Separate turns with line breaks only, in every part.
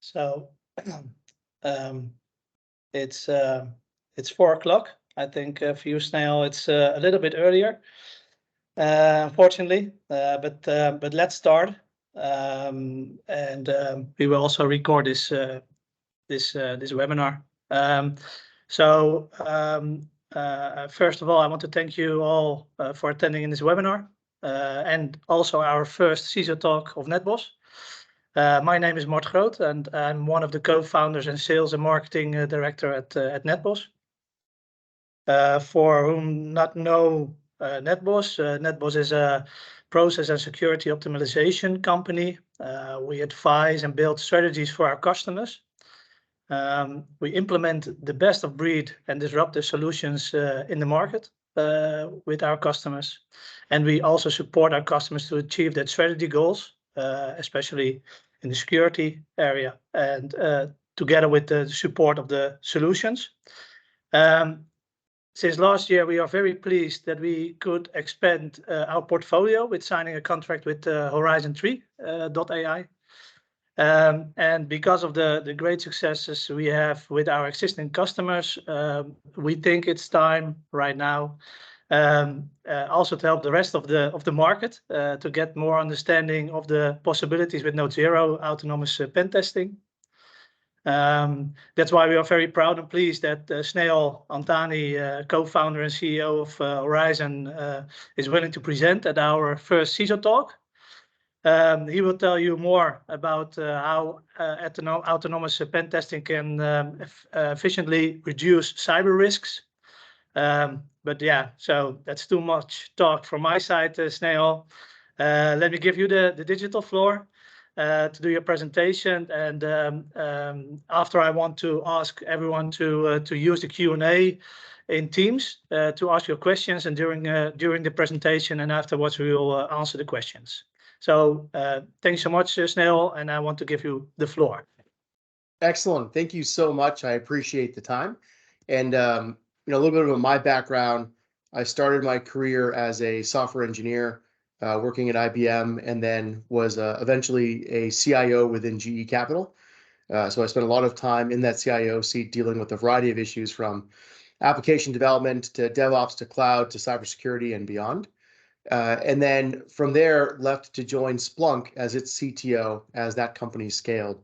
So um, it's 4 o'clock. I think for you, Snehal, it's a little bit earlier, unfortunately. But let's start. And we will also record this webinar. First of all, I want to thank you all for attending in this webinar, and also our first CISO talk of NetBoss. My name is Mart Groot, and I'm one of the co-founders and sales and marketing director at NetBoss. For whom not know NetBoss, NetBoss is a process and security optimization company. We advise and build strategies for our customers. We implement the best of breed and disruptive solutions in the market with our customers. And we also support our customers to achieve their strategy goals, especially in the security area, and together with the support of the solutions. Since last year, we are very pleased that we could expand our portfolio with signing a contract with Horizon 3.ai. And because of the great successes we have with our existing customers, we think it's time right now also to help the rest of the market to get more understanding of the possibilities with Node Zero autonomous pen testing. That's why we are very proud and pleased that Snehal Antani, co-founder and CEO of Horizon, is willing to present at our first CISO talk. He will tell you more about how autonomous pen testing can efficiently reduce cyber risks. But yeah, so that's too much talk from my side, Snehal. Let me give you the digital floor to do your presentation, and after I want to ask everyone to use the Q&A in Teams to ask your questions, and during the presentation and afterwards we will answer the questions. So thanks so much, Snehal, and I want to give you the floor.
Excellent. Thank you so much. I appreciate the time. And a little bit of my background. I started my career as a software engineer working at IBM, and then was eventually a CIO within GE Capital. So I spent a lot of time in that CIO seat dealing with a variety of issues from application development to DevOps to cloud to cybersecurity and beyond. And then from there, left to join Splunk as its CTO as that company scaled.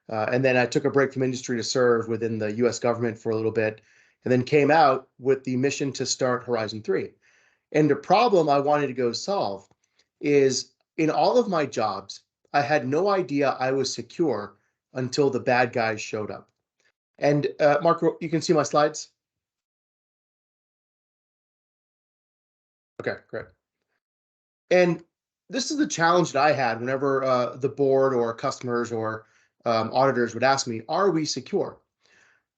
And then I took a break from industry to serve within the US government for a little bit, and then came out with the mission to start Horizon 3. And the problem I wanted to go solve is, in all of my jobs, I had no idea I was secure until the bad guys showed up. And Mark, you can see my slides? Okay, great. And this is the challenge that I had whenever the board or customers or auditors would ask me, are we secure?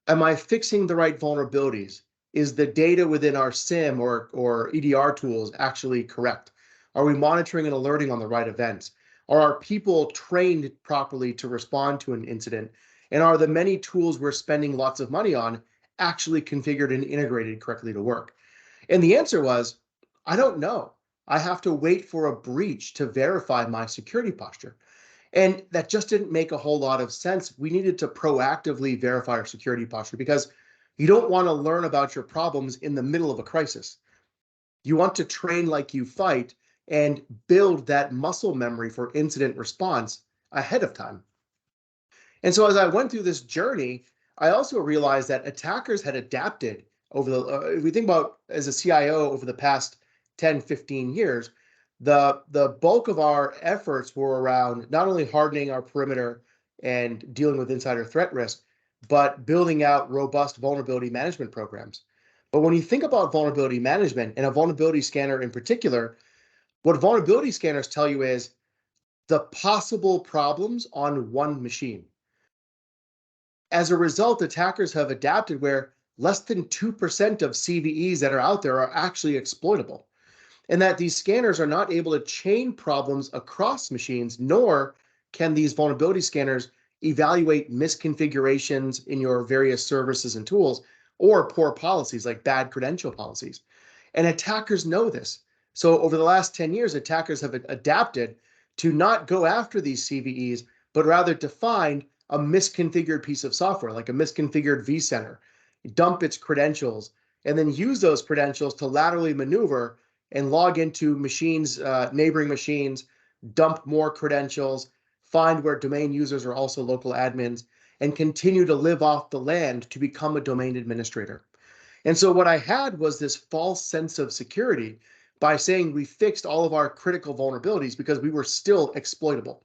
Am I fixing the right vulnerabilities? Is the data within our SIM or EDR tools actually correct? Are we monitoring and alerting on the right events? Are our people trained properly to respond to an incident? And are the many tools we're spending lots of money on actually configured and integrated correctly to work? And the answer was, I don't know. I have to wait for a breach to verify my security posture. And that just didn't make a whole lot of sense. We needed to proactively verify our security posture, because you don't want to learn about your problems in the middle of a crisis. You want to train like you fight and build that muscle memory for incident response ahead of time. And so as I went through this journey, I also realized that attackers had adapted over the, if we think about as a CIO over the past 10, 15 years, the bulk of our efforts were around not only hardening our perimeter and dealing with insider threat risk, but building out robust vulnerability management programs. But when you think about vulnerability management, and a vulnerability scanner in particular, what vulnerability scanners tell you is the possible problems on one machine. As a result, attackers have adapted where less than 2% of CVEs that are out there are actually exploitable, and that these scanners are not able to chain problems across machines, nor can these vulnerability scanners evaluate misconfigurations in your various services and tools, or poor policies like bad credential policies. And attackers know this. So over the last 10 years, attackers have adapted to not go after these CVEs, but rather to find a misconfigured piece of software, like a misconfigured vCenter, dump its credentials, and then use those credentials to laterally maneuver and log into machines, neighboring machines, dump more credentials, find where domain users are also local admins, and continue to live off the land to become a domain administrator. And so what I had was this false sense of security by saying we fixed all of our critical vulnerabilities because we were still exploitable.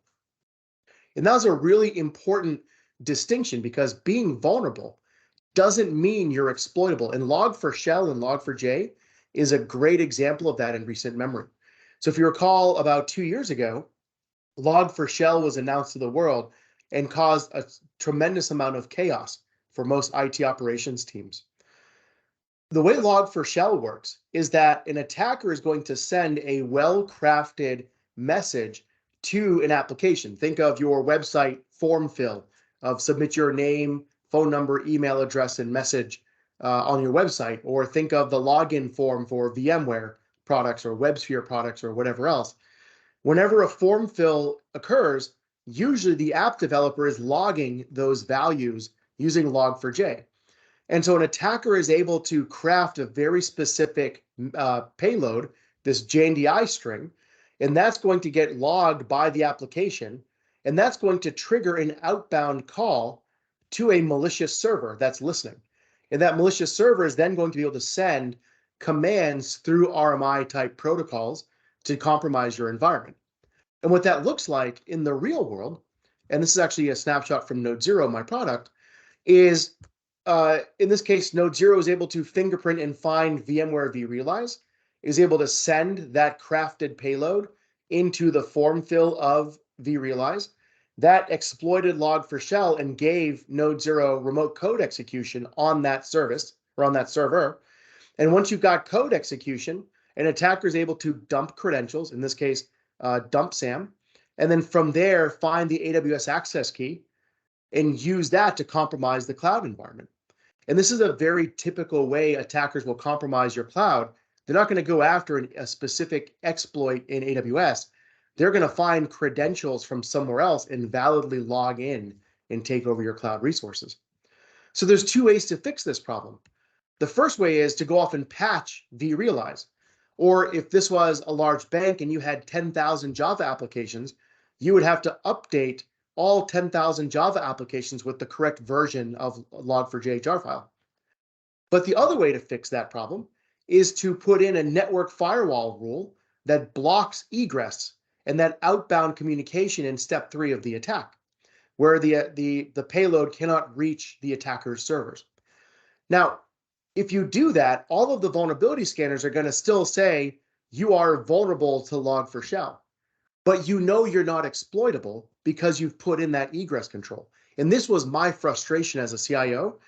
And that was a really important distinction, because being vulnerable doesn't mean you're exploitable. And Log4Shell and Log4j is a great example of that in recent memory. So if you recall, about 2 years ago, Log4Shell was announced to the world and caused a tremendous amount of chaos for most IT operations teams. The way Log4Shell works is that an attacker is going to send a well-crafted message to an application. Think of your website form fill of submit your name, phone number, email address, and message on your website, or think of the login form for VMware products or WebSphere products or whatever else. Whenever a form fill occurs, usually the app developer is logging those values using Log4j. And so an attacker is able to craft a very specific payload, this JNDI string, and that's going to get logged by the application, and that's going to trigger an outbound call to a malicious server that's listening. And that malicious server is then going to be able to send commands through RMI type protocols to compromise your environment. And what that looks like in the real world, and this is actually a snapshot from Node0, my product, is in this case, Node0 is able to fingerprint and find VMware vRealize, is able to send that crafted payload into the form fill of vRealize. That exploited Log4Shell and gave Node0 remote code execution on that service or on that server. And once you've got code execution, an attacker is able to dump credentials, in this case, dump SAM, and then from there find the AWS access key and use that to compromise the cloud environment. And this is a very typical way attackers will compromise your cloud. They're not going to go after a specific exploit in AWS. They're going to find credentials from somewhere else and validly log in and take over your cloud resources. So there's two ways to fix this problem. The first way is to go off and patch vRealize. Or if this was a large bank and you had 10,000 Java applications, you would have to update all 10,000 Java applications with the correct version of Log4j jar file. But the other way to fix that problem is to put in a network firewall rule that blocks egress and that outbound communication in step 3 of the attack, where the payload cannot reach the attacker's servers. Now, if you do that, all of the vulnerability scanners are going to still say you are vulnerable to Log4Shell. But you know you're not exploitable because you've put in that egress control. And this was my frustration as a CIO.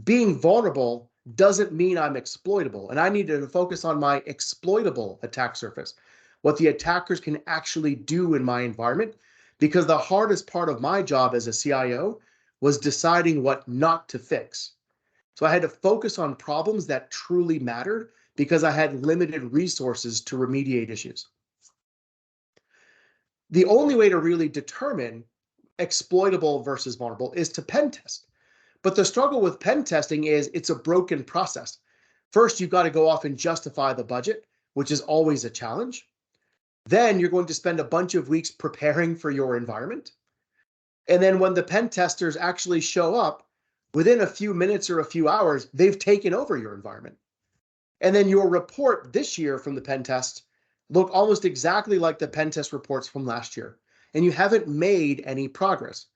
Being vulnerable doesn't mean I'm exploitable. And I needed to focus on my exploitable attack surface, what the attackers can actually do in my environment, because the hardest part of my job as a CIO was deciding what not to fix. So I had to focus on problems that truly mattered because I had limited resources to remediate issues. The only way to really determine exploitable versus vulnerable is to pen test. But the struggle with pen testing is it's a broken process. First, you've got to go off and justify the budget, which is always a challenge. Then you're going to spend a bunch of weeks preparing for your environment. And then when the pen testers actually show up, within a few minutes or a few hours, they've taken over your environment. And then your report this year from the pen test look almost exactly like the pen test reports from last year, and you haven't made any progress.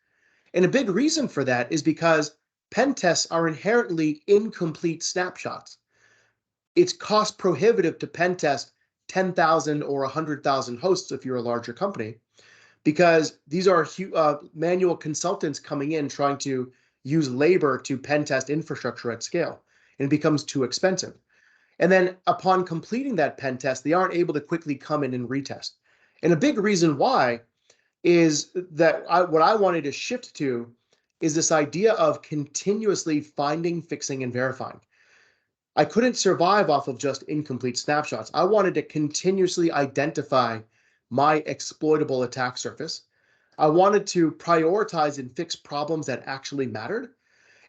And a big reason for that is because pen tests are inherently incomplete snapshots. It's cost prohibitive to pen test 10,000 or 100,000 hosts if you're a larger company, because these are manual consultants coming in trying to use labor to pen test infrastructure at scale, and it becomes too expensive. And then upon completing that pen test, they aren't able to quickly come in and retest. And a big reason why is that what I wanted to shift to is this idea of continuously finding, fixing, and verifying. I couldn't survive off of just incomplete snapshots. I wanted to continuously identify my exploitable attack surface. I wanted to prioritize and fix problems that actually mattered.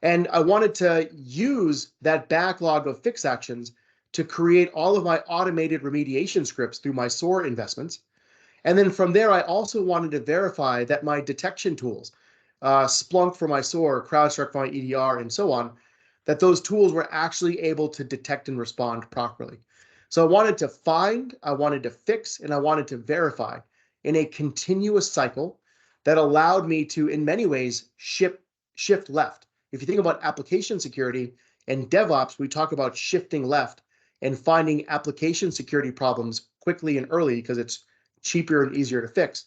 And I wanted to use that backlog of fix actions to create all of my automated remediation scripts through my SOAR investments. And then from there, I also wanted to verify that my detection tools, Splunk for my SOAR, CrowdStrike for my EDR, and so on, that those tools were actually able to detect and respond properly. So I wanted to find, I wanted to fix, and I wanted to verify in a continuous cycle that allowed me to, in many ways, shift left. If you think about application security and DevOps, we talk about shifting left and finding application security problems quickly and early because it's cheaper and easier to fix.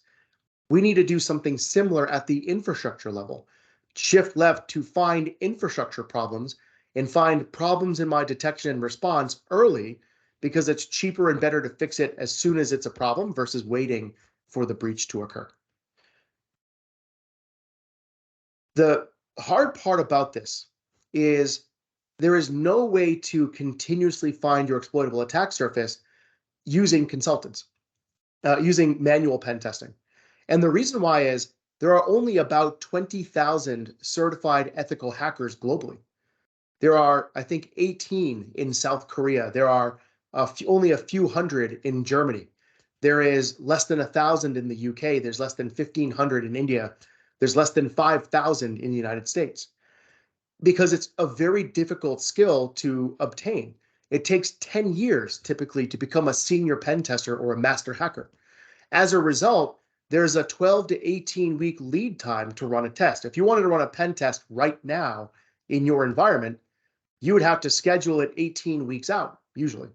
We need to do something similar at the infrastructure level. Shift left to find infrastructure problems and find problems in my detection and response early because it's cheaper and better to fix it as soon as it's a problem versus waiting for the breach to occur. The hard part about this is there is no way to continuously find your exploitable attack surface using consultants, using manual pen testing. And the reason why is there are only about 20,000 certified ethical hackers globally. There are, I think, 18 in South Korea. There are only a few hundred in Germany. There is less than 1,000 in the UK. There's less than 1,500 in India. There's less than 5,000 in the United States. Because it's a very difficult skill to obtain. It takes 10 years typically to become a senior pen tester or a master hacker. As a result, there's a 12 to 18 week lead time to run a test. If you wanted to run a pen test right now in your environment, you would have to schedule it 18 weeks out, usually.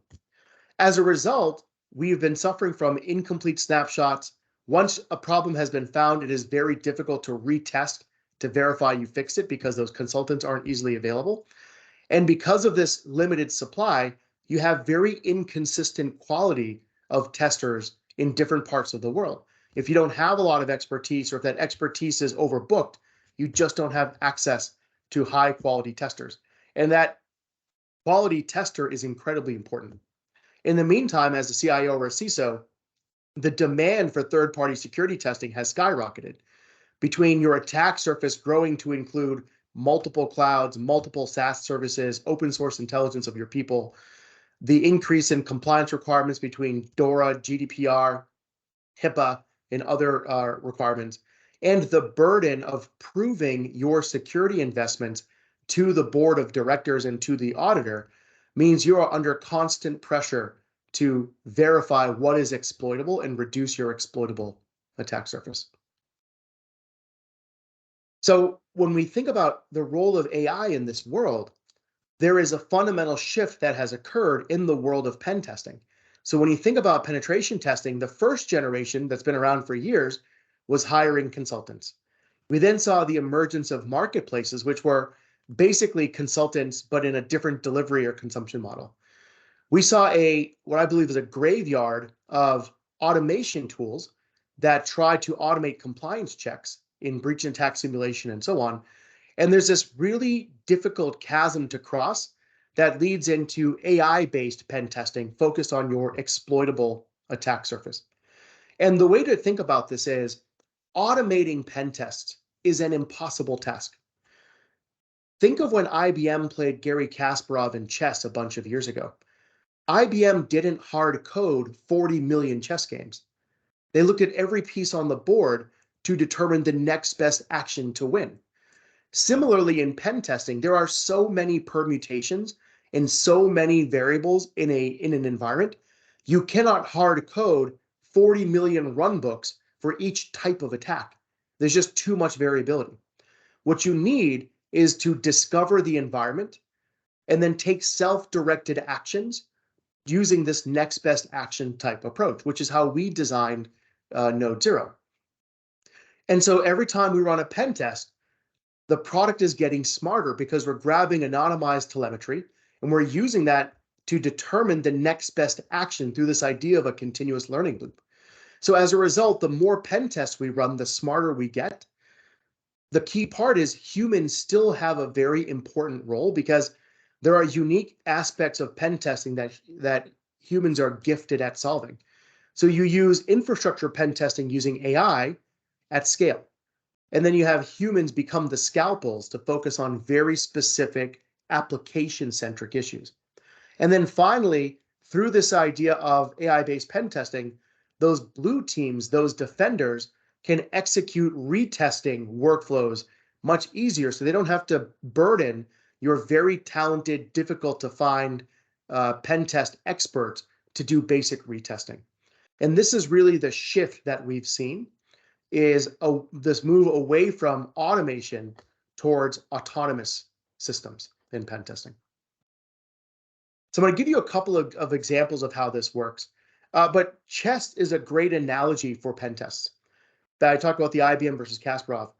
As a result, we've been suffering from incomplete snapshots. Once a problem has been found, it is very difficult to retest to verify you fixed it because those consultants aren't easily available. And because of this limited supply, you have very inconsistent quality of testers in different parts of the world. If you don't have a lot of expertise, or if that expertise is overbooked, you just don't have access to high quality testers. And that quality tester is incredibly important. In the meantime, as a CIO or a CISO, the demand for third-party security testing has skyrocketed. Between your attack surface growing to include multiple clouds, multiple SaaS services, open source intelligence of your people, the increase in compliance requirements between DORA, GDPR, HIPAA, and other requirements, and the burden of proving your security investments to the board of directors and to the auditor means you are under constant pressure to verify what is exploitable and reduce your exploitable attack surface. So when we think about the role of AI in this world, there is a fundamental shift that has occurred in the world of pen testing. So when you think about penetration testing, the first generation that's been around for years was hiring consultants. We then saw the emergence of marketplaces, which were basically consultants, but in a different delivery or consumption model. We saw what I believe is a graveyard of automation tools that try to automate compliance checks in breach and attack simulation and so on. And there's this really difficult chasm to cross that leads into AI-based pen testing focused on your exploitable attack surface. And the way to think about this is automating pen tests is an impossible task. Think of when IBM played Garry Kasparov in chess a bunch of years ago. IBM didn't hard code 40 million chess games. They looked at every piece on the board to determine the next best action to win. Similarly, in pen testing, there are so many permutations and so many variables in an environment. You cannot hard code 40 million run books for each type of attack. There's just too much variability. What you need is to discover the environment and then take self-directed actions using this next best action type approach, which is how we designed Node Zero. And so every time we run a pen test, the product is getting smarter because we're grabbing anonymized telemetry and we're using that to determine the next best action through this idea of a continuous learning loop. So as a result, the more pen tests we run, the smarter we get. The key part is humans still have a very important role because there are unique aspects of pen testing that humans are gifted at solving. So you use infrastructure pen testing using AI, at scale. And then you have humans become the scalpels to focus on very specific application-centric issues. And then finally, through this idea of AI-based pen testing, those blue teams, those defenders, can execute retesting workflows much easier, so they don't have to burden your very talented, difficult to find pen test experts to do basic retesting. And this is really the shift that we've seen, is this move away from automation towards autonomous systems in pen testing. So I'm going to give you a couple of examples of how this works. But chess is a great analogy for pen tests. That I talked about the IBM versus Kasparov.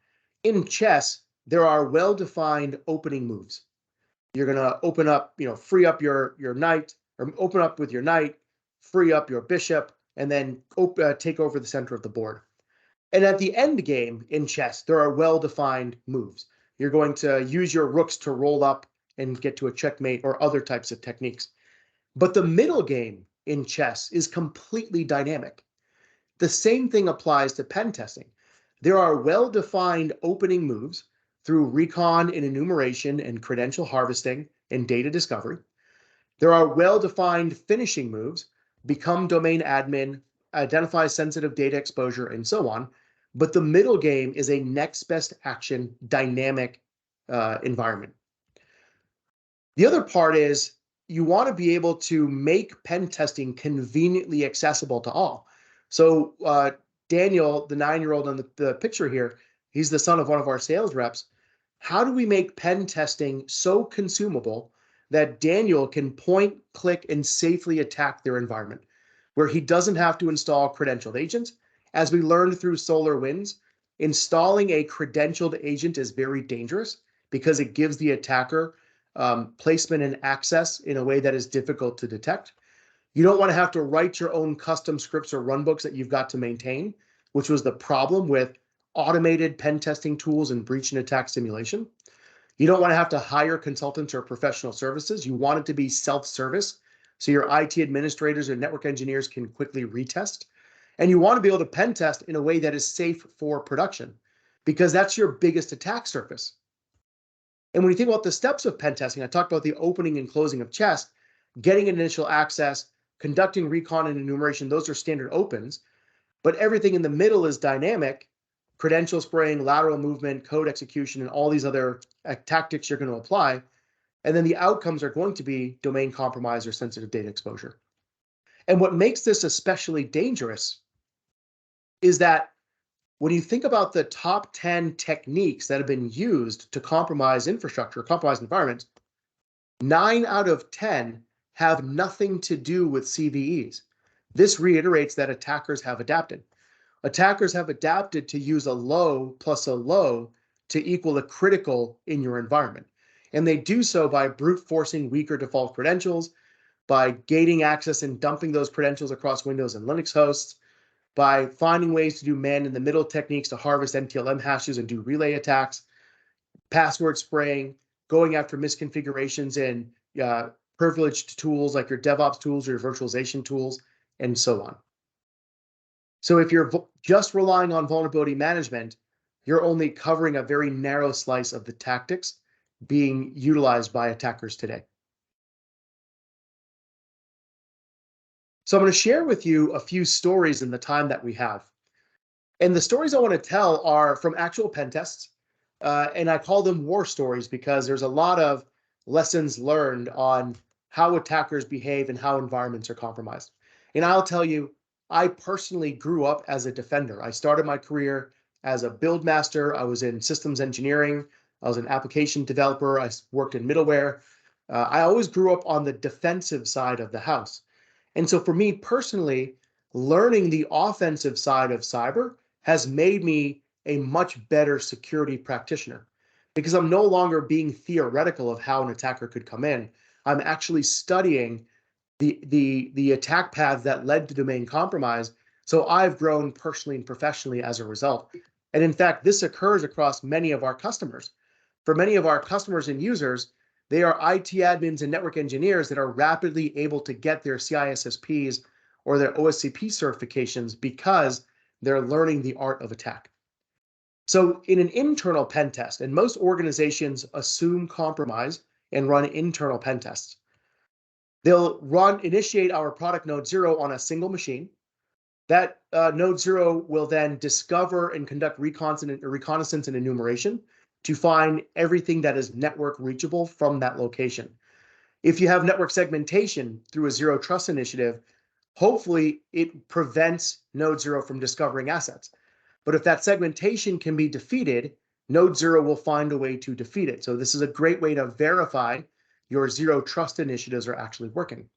In chess, there are well-defined opening moves. You're going to open up, free up your knight, or open up with your knight, free up your bishop, and then take over the center of the board. And at the end game in chess, there are well-defined moves. You're going to use your rooks to roll up and get to a checkmate or other types of techniques. But the middle game in chess is completely dynamic. The same thing applies to pen testing. There are well-defined opening moves through recon and enumeration and credential harvesting and data discovery. There are well-defined finishing moves, become domain admin, identify sensitive data exposure, and so on. But the middle game is a next best action dynamic environment. The other part is you want to be able to make pen testing conveniently accessible to all. So Daniel, the 9-year-old on the picture here, he's the son of one of our sales reps. How do we make pen testing so consumable that Daniel can point, click, and safely attack their environment, where he doesn't have to install credentialed agents? As we learned through SolarWinds, installing a credentialed agent is very dangerous because it gives the attacker placement and access in a way that is difficult to detect. You don't want to have to write your own custom scripts or runbooks that you've got to maintain, which was the problem with automated pen testing tools and breach and attack simulation. You don't want to have to hire consultants or professional services. You want it to be self-service, so your IT administrators and network engineers can quickly retest. And you want to be able to pen test in a way that is safe for production, because that's your biggest attack surface. And when you think about the steps of pen testing, I talked about the opening and closing of chess, getting initial access, conducting recon and enumeration, those are standard opens. But everything in the middle is dynamic: credential spraying, lateral movement, code execution, and all these other tactics you're going to apply. And then the outcomes are going to be domain compromise or sensitive data exposure. And what makes this especially dangerous is that when you think about the top 10 techniques that have been used to compromise infrastructure, compromise environments, 9 out of 10 have nothing to do with CVEs. This reiterates that attackers have adapted. Attackers have adapted to use a low plus a low to equal a critical in your environment. And they do so by brute forcing weaker default credentials, by gating access and dumping those credentials across Windows and Linux hosts, by finding ways to do man-in-the-middle techniques to harvest NTLM hashes and do relay attacks, password spraying, going after misconfigurations in privileged tools like your DevOps tools or your virtualization tools, and so on. So if you're just relying on vulnerability management, you're only covering a very narrow slice of the tactics being utilized by attackers today. So I'm going to share with you a few stories in the time that we have. And the stories I want to tell are from actual pen tests. And I call them war stories because there's a lot of lessons learned on how attackers behave and how environments are compromised. And I'll tell you, I personally grew up as a defender. I started my career as a build master. I was in systems engineering. I was an application developer. I worked in middleware. I always grew up on the defensive side of the house. And so for me personally, learning the offensive side of cyber has made me a much better security practitioner, because I'm no longer being theoretical of how an attacker could come in. I'm actually studying the attack paths that led to domain compromise. So I've grown personally and professionally as a result. And in fact, this occurs across many of our customers. For many of our customers and users, they are IT admins and network engineers that are rapidly able to get their CISSPs or their OSCP certifications because they're learning the art of attack. So in an internal pen test, and most organizations assume compromise and run internal pen tests, they'll initiate our product node 0 on a single machine. That node 0 will then discover and conduct reconnaissance and enumeration to find everything that is network reachable from that location. If you have network segmentation through a zero trust initiative, hopefully it prevents node 0 from discovering assets. But if that segmentation can be defeated, node 0 will find a way to defeat it. So this is a great way to verify your zero trust initiatives are actually working.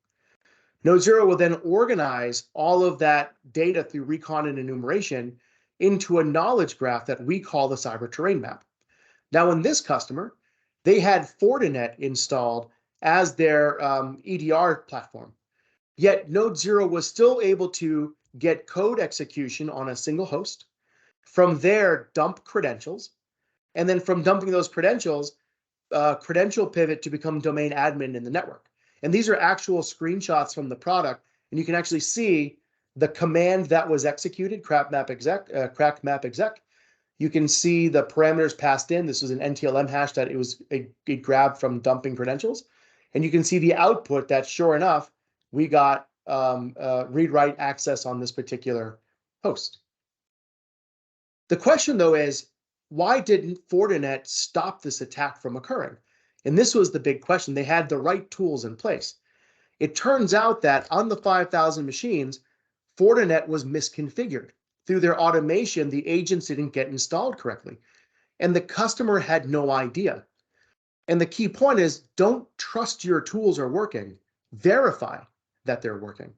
Node 0 will then organize all of that data through recon and enumeration into a knowledge graph that we call the cyber terrain map. Now, in this customer, they had Fortinet installed as their EDR platform. Yet Node 0 was still able to get code execution on a single host, from there dump credentials, and then from dumping those credentials, credential pivot to become domain admin in the network. And these are actual screenshots from the product, and you can actually see the command that was executed, crack map exec. You can see the parameters passed in. This was an NTLM hash that it grabbed from dumping credentials. And you can see the output that, sure enough, we got read-write access on this particular host. The question, though, is why didn't Fortinet stop this attack from occurring? And this was the big question. They had the right tools in place. It turns out that on the 5,000 machines, Fortinet was misconfigured. Through their automation, the agents didn't get installed correctly. And the customer had no idea. And the key point is, don't trust your tools are working. Verify that they're working.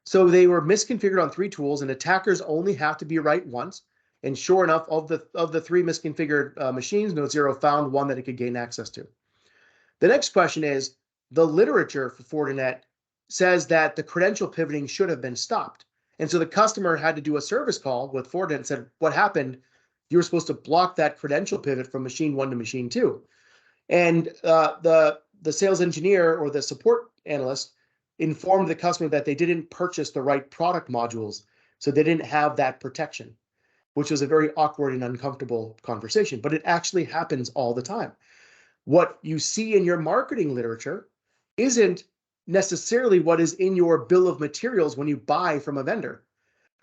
So they were misconfigured on 3 tools, and attackers only have to be right once. And sure enough, of the 3 misconfigured machines, Node 0 found one that it could gain access to. The next question is, the literature for Fortinet says that the credential pivoting should have been stopped. And so the customer had to do a service call with Fortinet and said, what happened? You were supposed to block that credential pivot from machine 1 to machine 2. And the sales engineer or the support analyst informed the customer that they didn't purchase the right product modules, so they didn't have that protection, which was a very awkward and uncomfortable conversation. But it actually happens all the time. What you see in your marketing literature isn't necessarily what is in your bill of materials when you buy from a vendor.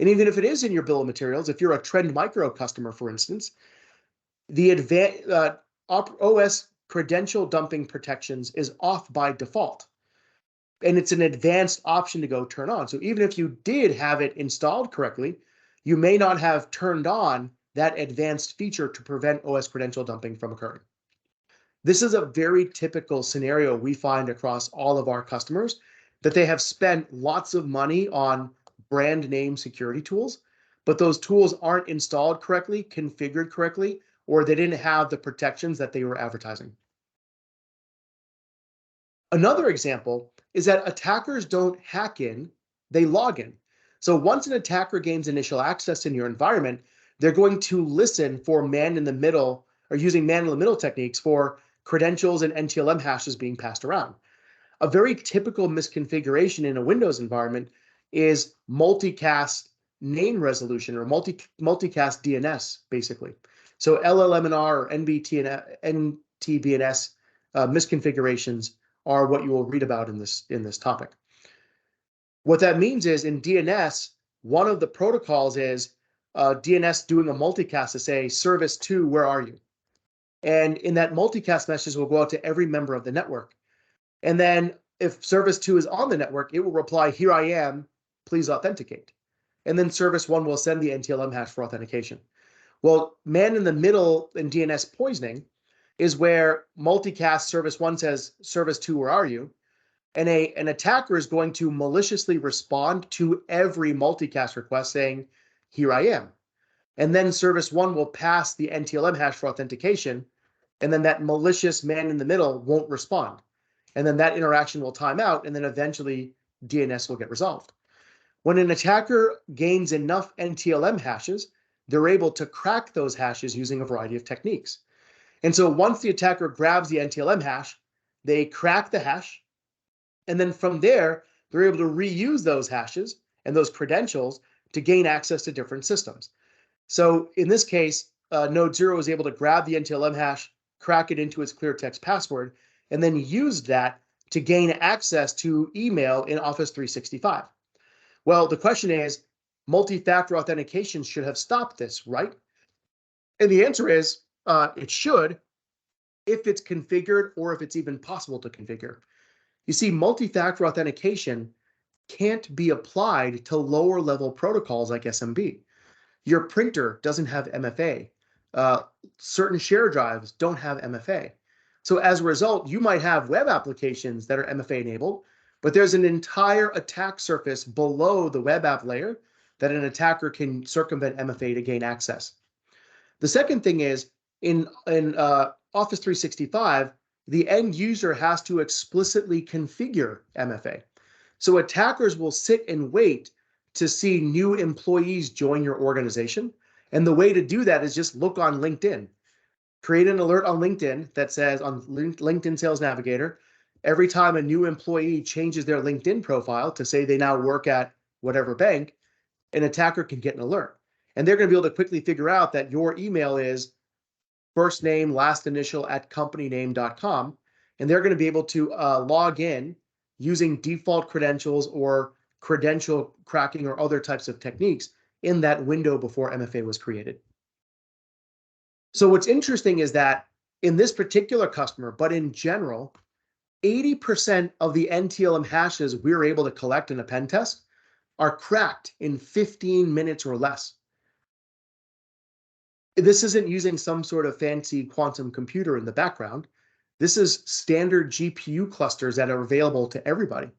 And even if it is in your bill of materials, if you're a Trend Micro customer, for instance, the OS credential dumping protections is off by default. And it's an advanced option to go turn on. So even if you did have it installed correctly, you may not have turned on that advanced feature to prevent OS credential dumping from occurring. This is a very typical scenario we find across all of our customers, that they have spent lots of money on brand name security tools, but those tools aren't installed correctly, configured correctly, or they didn't have the protections that they were advertising. Another example is that attackers don't hack in, they log in. So once an attacker gains initial access in your environment, they're going to listen for man-in-the-middle or using man-in-the-middle techniques for credentials and NTLM hashes being passed around. A very typical misconfiguration in a Windows environment is multicast name resolution or multicast DNS, basically. So LLMNR or NTBNS misconfigurations are what you will read about in this topic. What that means is in DNS, one of the protocols is DNS doing a multicast to say, service 2, where are you? And in that multicast message will go out to every member of the network. And then if service 2 is on the network, it will reply, here I am, please authenticate. And then service 1 will send the NTLM hash for authentication. Well, man in the middle in DNS poisoning is where multicast service 1 says, service 2, where are you? And an attacker is going to maliciously respond to every multicast request saying, here I am. And then service 1 will pass the NTLM hash for authentication, and then that malicious man in the middle won't respond. And then that interaction will time out, and then eventually DNS will get resolved. When an attacker gains enough NTLM hashes, they're able to crack those hashes using a variety of techniques. And so once the attacker grabs the NTLM hash, they crack the hash, and then from there, they're able to reuse those hashes and those credentials to gain access to different systems. So in this case, Node Zero was able to grab the NTLM hash, crack it into its clear text password, and then used that to gain access to email in Office 365. Well, the question is, multi-factor authentication should have stopped this, right? And the answer is, it should, if it's configured or if it's even possible to configure. You see, multi-factor authentication can't be applied to lower level protocols like SMB. Your printer doesn't have MFA. Certain share drives don't have MFA. So as a result, you might have web applications that are MFA enabled, but there's an entire attack surface below the web app layer that an attacker can circumvent MFA to gain access. The second thing is in Office 365, the end user has to explicitly configure MFA. So attackers will sit and wait to see new employees join your organization. And the way to do that is just look on LinkedIn. Create an alert on LinkedIn that says on LinkedIn Sales Navigator, every time a new employee changes their LinkedIn profile to say they now work at whatever bank, an attacker can get an alert. And they're going to be able to quickly figure out that your email is first name, last initial at companyname.com. And they're going to be able to log in using default credentials or credential cracking or other types of techniques in that window before MFA was created. So what's interesting is that in this particular customer, but in general, 80% of the NTLM hashes we're able to collect in a pen test are cracked in 15 minutes or less. This isn't using some sort of fancy quantum computer in the background. This is standard GPU clusters that are available to everybody.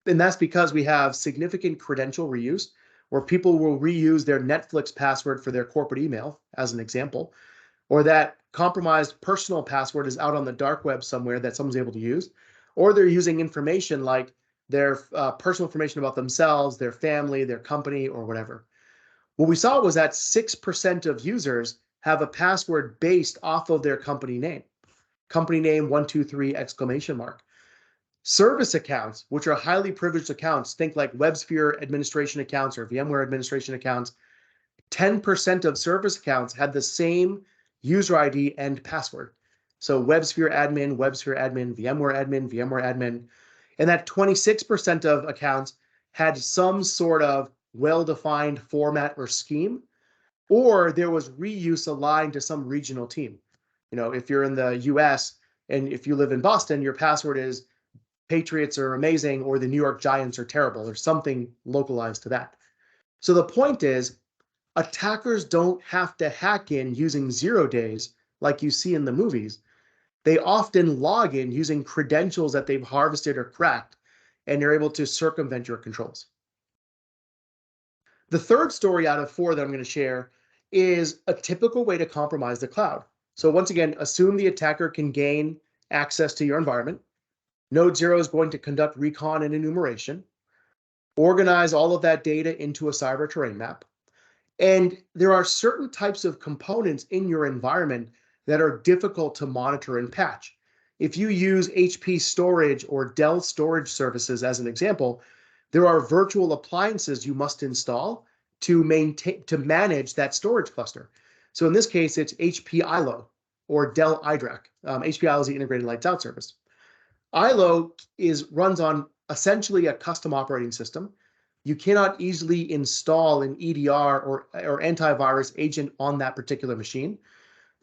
And that's because we have significant credential reuse, where people will reuse their Netflix password for their corporate email, as an example, or that compromised personal password is out on the dark web somewhere that someone's able to use, or they're using information like their personal information about themselves, their family, their company, or whatever. What we saw was that 6% of users have a password based off of their company name 123 exclamation mark. Service accounts, which are highly privileged accounts, think like WebSphere administration accounts or VMware administration accounts, 10% of service accounts had the same user ID and password. So WebSphere admin, VMware admin, and that 26% of accounts had some sort of well-defined format or scheme, or there was reuse aligned to some regional team. You know, if you're in the US and if you live in Boston, your password is Patriots are amazing or the New York Giants are terrible or something localized to that. So the point is, attackers don't have to hack in using 0 days like you see in the movies. They often log in using credentials that they've harvested or cracked, and they're able to circumvent your controls. The third story out of 4 that I'm going to share is a typical way to compromise the cloud. So once again, assume the attacker can gain access to your environment. Node Zero is going to conduct recon and enumeration, organize all of that data into a cyber terrain map. And there are certain types of components in your environment that are difficult to monitor and patch. If you use HP storage or Dell storage services as an example, there are virtual appliances you must install to manage that storage cluster. So in this case, it's HP ILO or Dell iDRAC. HP ILO is the integrated lights out service. ILO runs on essentially a custom operating system. You cannot easily install an EDR or antivirus agent on that particular machine,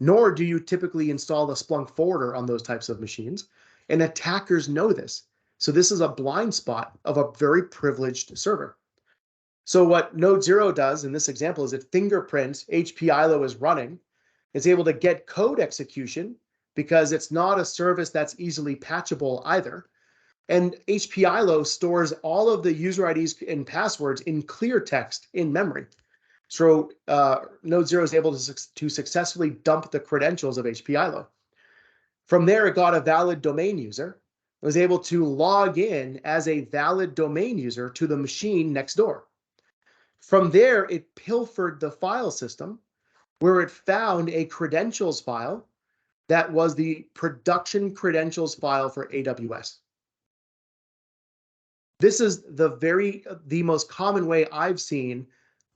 nor do you typically install a Splunk forwarder on those types of machines. And attackers know this. So this is a blind spot of a very privileged server. So what Node Zero does in this example is it fingerprints HP ILO is running. It's able to get code execution because it's not a service that's easily patchable either. And HP ILO stores all of the user IDs and passwords in clear text in memory. So Node Zero is able to successfully dump the credentials of HP ILO. From there, it got a valid domain user. It was able to log in as a valid domain user to the machine next door. From there, it pilfered the file system where it found a credentials file that was the production credentials file for AWS. This is the most common way I've seen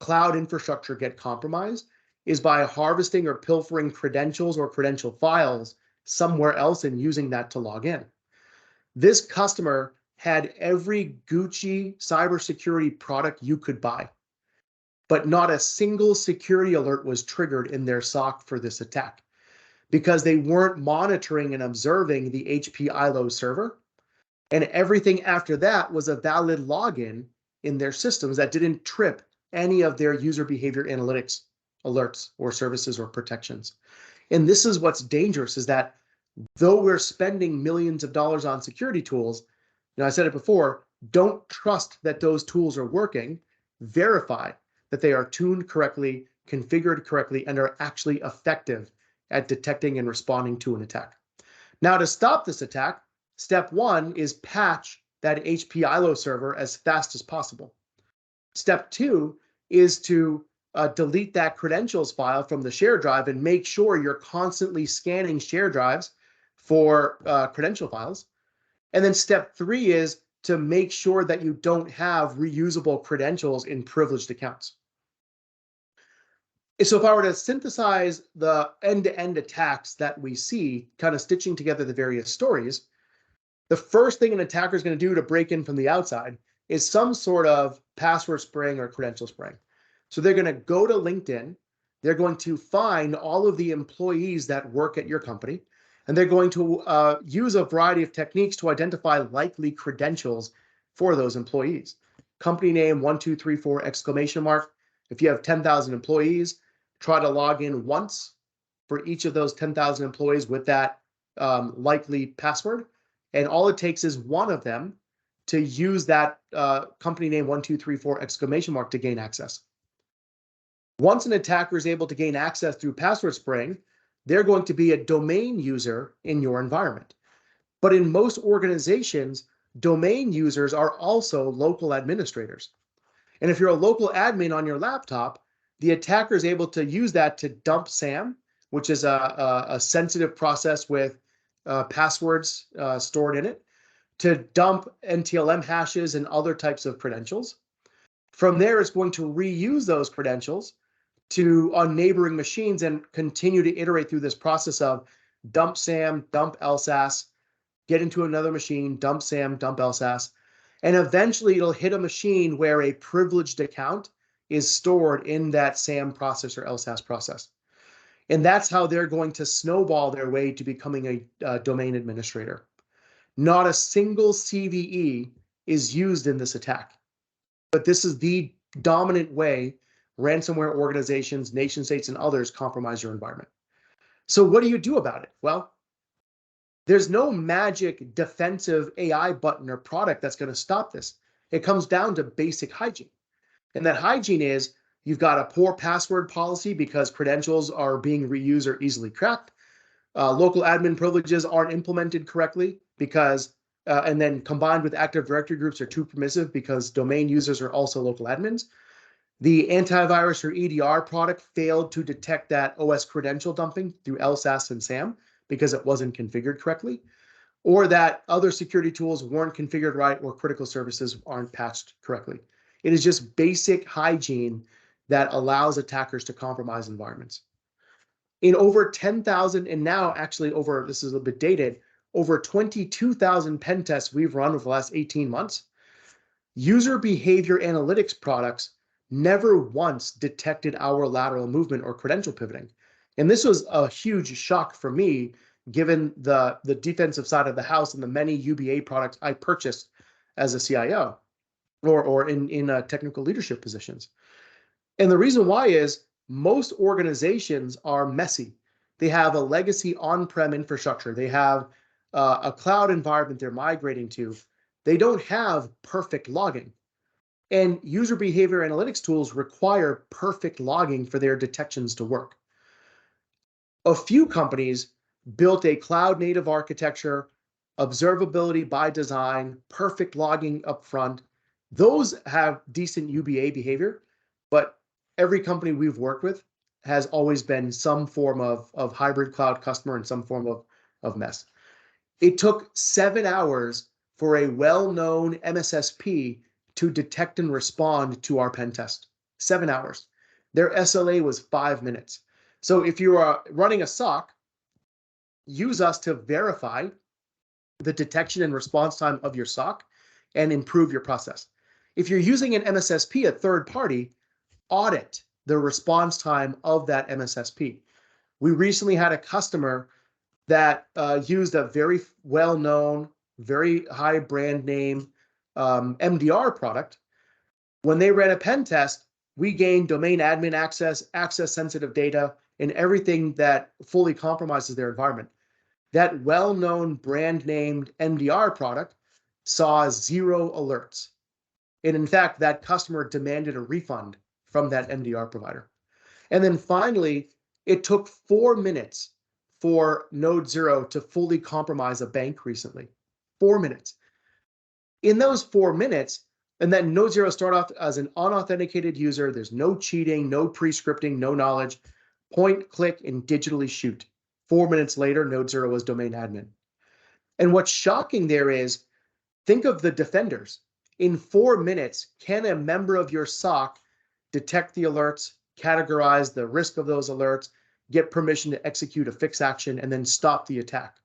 cloud infrastructure get compromised, is by harvesting or pilfering credentials or credential files somewhere else and using that to log in. This customer had every Gucci cybersecurity product you could buy, but not a single security alert was triggered in their SOC for this attack because they weren't monitoring and observing the HP ILO server. And everything after that was a valid login in their systems that didn't trip any of their user behavior analytics alerts or services or protections. And this is what's dangerous, is that though we're spending millions of dollars on security tools, I said it before, don't trust that those tools are working. Verify that they are tuned correctly, configured correctly, and are actually effective at detecting and responding to an attack. Now, to stop this attack, step one is patch that HP ILO server as fast as possible. Step two is to delete that credentials file from the share drive and make sure you're constantly scanning share drives for credential files. And then step three is to make sure that you don't have reusable credentials in privileged accounts. So if I were to synthesize the end-to-end attacks that we see, kind of stitching together the various stories, the first thing an attacker is going to do to break in from the outside is some sort of password spraying or credential spraying. So they're going to go to LinkedIn, they're going to find all of the employees that work at your company, and they're going to use a variety of techniques to identify likely credentials for those employees. Company name 1234 exclamation mark. If you have 10,000 employees, try to log in once for each of those 10,000 employees with that likely password. And all it takes is one of them to use that company name 1234 exclamation mark to gain access. Once an attacker is able to gain access through password spraying, they're going to be a domain user in your environment. But in most organizations, domain users are also local administrators. And if you're a local admin on your laptop, the attacker is able to use that to dump SAM, which is a sensitive process with passwords stored in it, to dump NTLM hashes and other types of credentials. From there, it's going to reuse those credentials on neighboring machines and continue to iterate through this process of dump SAM, dump LSAS, get into another machine, dump SAM, dump LSAS, and eventually it'll hit a machine where a privileged account is stored in that SAM process or LSAS process. And that's how they're going to snowball their way to becoming a domain administrator. Not a single CVE is used in this attack, but this is the dominant way ransomware organizations, nation states, and others compromise your environment. So what do you do about it? Well, there's no magic defensive AI button or product that's going to stop this. It comes down to basic hygiene. And that hygiene is you've got a poor password policy because credentials are being reused or easily cracked. Local admin privileges aren't implemented correctly because, and then combined with Active Directory groups are too permissive because domain users are also local admins. The antivirus or EDR product failed to detect that OS credential dumping through LSAS and SAM because it wasn't configured correctly, or that other security tools weren't configured right or critical services aren't patched correctly. It is just basic hygiene that allows attackers to compromise environments. In over 10,000, and now actually over, this is a bit dated, over 22,000 pen tests we've run over the last 18 months, user behavior analytics products never once detected our lateral movement or credential pivoting. And this was a huge shock for me, given the defensive side of the house and the many UBA products I purchased as a CIO or in technical leadership positions. And the reason why is most organizations are messy. They have a legacy on-prem infrastructure. They have a cloud environment they're migrating to. They don't have perfect logging. And user behavior analytics tools require perfect logging for their detections to work. A few companies built a cloud native architecture, observability by design, perfect logging up front. Those have decent UBA behavior, but every company we've worked with has always been some form of hybrid cloud customer and some form of mess. It took 7 hours for a well-known MSSP to detect and respond to our pen test. 7 hours. Their SLA was 5 minutes. So if you are running a SOC, use us to verify the detection and response time of your SOC and improve your process. If you're using an MSSP, a third party, audit the response time of that MSSP. We recently had a customer that used a very well-known, very high brand name MDR product. When they ran a pen test, we gained domain admin access, access sensitive data, and everything that fully compromises their environment. That well-known brand named MDR product saw 0 alerts. And in fact, that customer demanded a refund from that MDR provider. And then finally, it took 4 minutes for Node Zero to fully compromise a bank recently. 4 minutes. In those 4 minutes, and then Node Zero started off as an unauthenticated user. There's no cheating, no pre-scripting, no knowledge. Point, click, and digitally shoot. 4 minutes later, Node Zero was domain admin. And what's shocking there is, think of the defenders. In 4 minutes, can a member of your SOC detect the alerts, categorize the risk of those alerts, get permission to execute a fix action, and then stop the attack?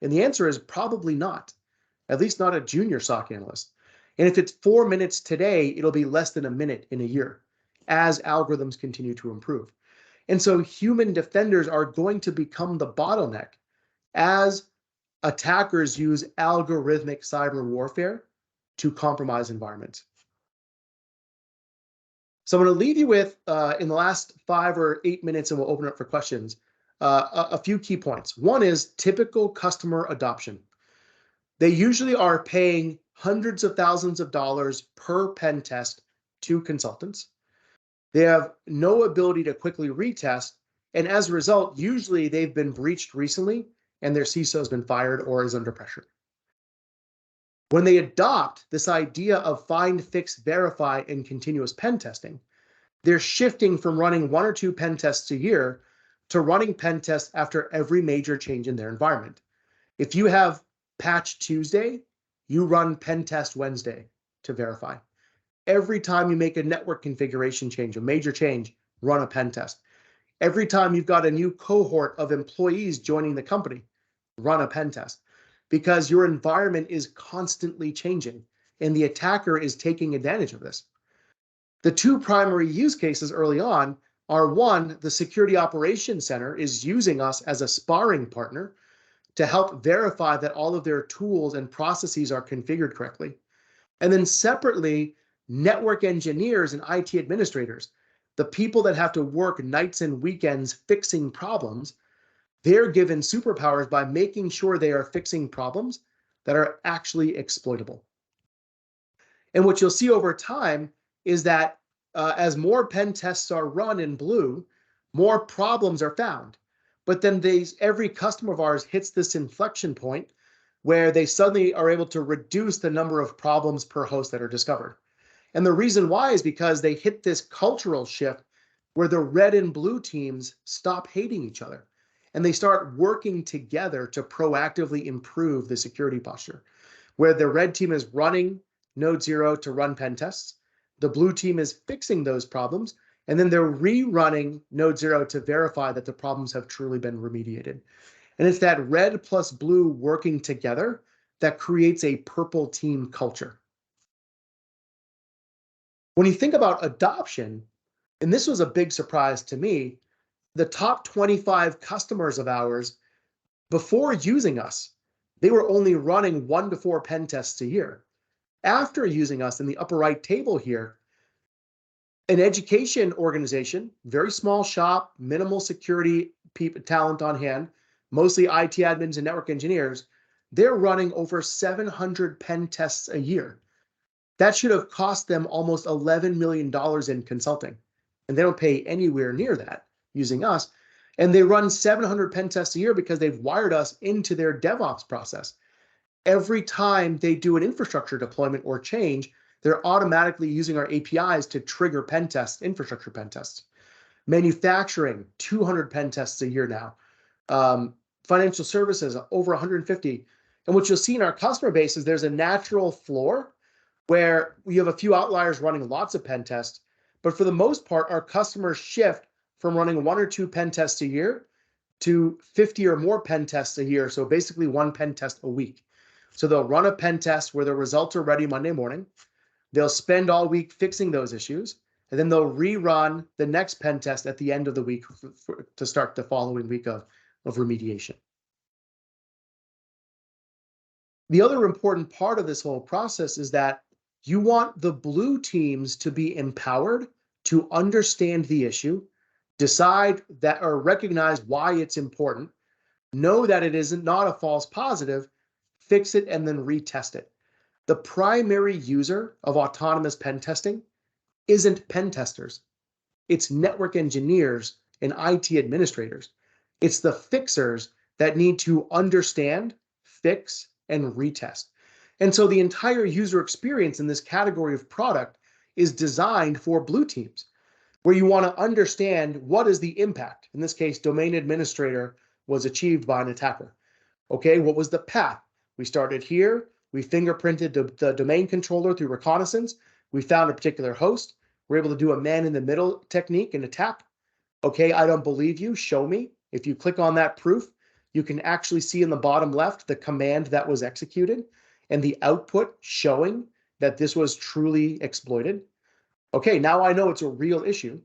And the answer is probably not, at least not a junior SOC analyst. And if it's 4 minutes today, it'll be less than a minute in a year as algorithms continue to improve. And so human defenders are going to become the bottleneck as attackers use algorithmic cyber warfare to compromise environments. So I'm going to leave you with, in the last 5 or 8 minutes, and we'll open it up for questions, a few key points. One is typical customer adoption. They usually are paying hundreds of thousands of dollars per pen test to consultants. They have no ability to quickly retest. And as a result, usually they've been breached recently and their CISO has been fired or is under pressure. When they adopt this idea of find, fix, verify, and continuous pen testing, they're shifting from running 1 or 2 pen tests a year to running pen tests after every major change in their environment. If you have patch Tuesday, you run pen test Wednesday to verify. Every time you make a network configuration change, a major change, run a pen test. Every time you've got a new cohort of employees joining the company, run a pen test, because your environment is constantly changing and the attacker is taking advantage of this. The 2 primary use cases early on are, one, the Security Operations Center is using us as a sparring partner to help verify that all of their tools and processes are configured correctly. And then separately, network engineers and IT administrators, the people that have to work nights and weekends fixing problems, they're given superpowers by making sure they are fixing problems that are actually exploitable. And what you'll see over time is that as more pen tests are run in blue, more problems are found. But then every customer of ours hits this inflection point where they suddenly are able to reduce the number of problems per host that are discovered. And the reason why is because they hit this cultural shift where the red and blue teams stop hating each other and they start working together to proactively improve the security posture, where the red team is running Node Zero to run pen tests, the blue team is fixing those problems, and then they're rerunning Node Zero to verify that the problems have truly been remediated. And it's that red plus blue working together that creates a purple team culture. When you think about adoption, and this was a big surprise to me, the top 25 customers of ours, before using us, they were only running 1 to 4 pen tests a year. After using us, in the upper right table here, an education organization, very small shop, minimal security talent on hand, mostly IT admins and network engineers, they're running over 700 pen tests a year. That should have cost them almost $11 million in consulting. And they don't pay anywhere near that using us. And they run 700 pen tests a year because they've wired us into their DevOps process. Every time they do an infrastructure deployment or change, they're automatically using our APIs to trigger pen tests, infrastructure pen tests. Manufacturing, 200 pen tests a year now. Financial services, over 150. And what you'll see in our customer base is there's a natural floor where we have a few outliers running lots of pen tests, But for the most part, our customers shift from running 1 or 2 pen tests a year to 50 or more pen tests a year. So basically 1 pen test a week. So they'll run a pen test where the results are ready Monday morning. They'll spend all week fixing those issues, and then they'll rerun the next pen test at the end of the week to start the following week of remediation. The other important part of this whole process is that you want the blue teams to be empowered to understand the issue, decide that or recognize why it's important, know that it isn't not a false positive, fix it, and then retest it. The primary user of autonomous pen testing isn't pen testers. It's network engineers and IT administrators. It's the fixers that need to understand, fix, and retest. And so the entire user experience in this category of product is designed for blue teams, where you want to understand what is the impact. In this case, domain administrator was achieved by an attacker. Okay, what was the path? We started here. We fingerprinted the domain controller through reconnaissance. We found a particular host. We're able to do a man-in-the-middle technique and attack. Okay, I don't believe you. Show me. If you click on that proof, you can actually see in the bottom left the command that was executed and the output showing that this was truly exploited. Okay, now I know it's a real issue.